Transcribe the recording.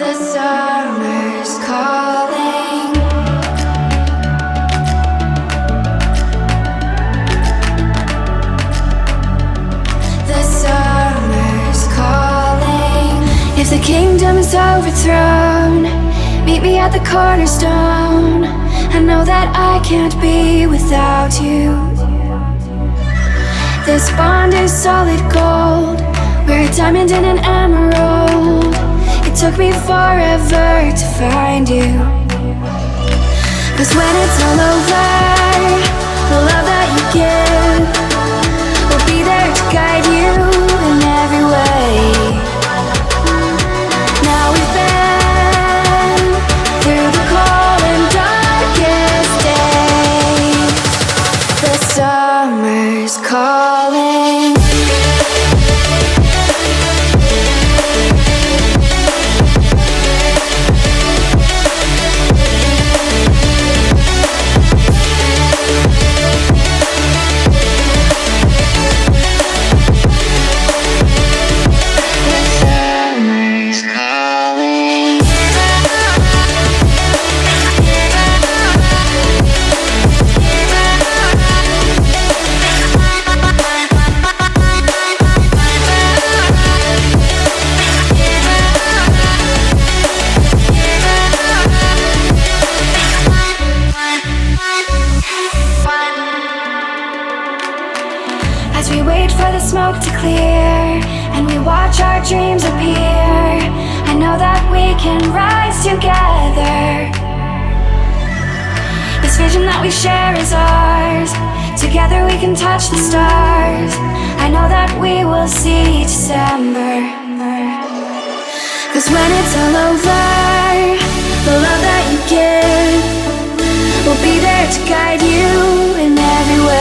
The summer's calling. The summer's calling. If the kingdom is overthrown, meet me at the cornerstone. I know that I can't be without you. This bond is solid gold. We're a diamond and an emerald. It took me forever to find you. 'Cause when it's all over, the love that you give will be there to guide you in every way. Now we've been through the cold and darkest days. The summer's calling. As we wait for the smoke to clear and we watch our dreams appear, I know that we can rise together. This vision that we share is ours. Together we can touch the stars. I know that we will see December. 'Cause when it's all over, the love that you give will be there to guide you in every way.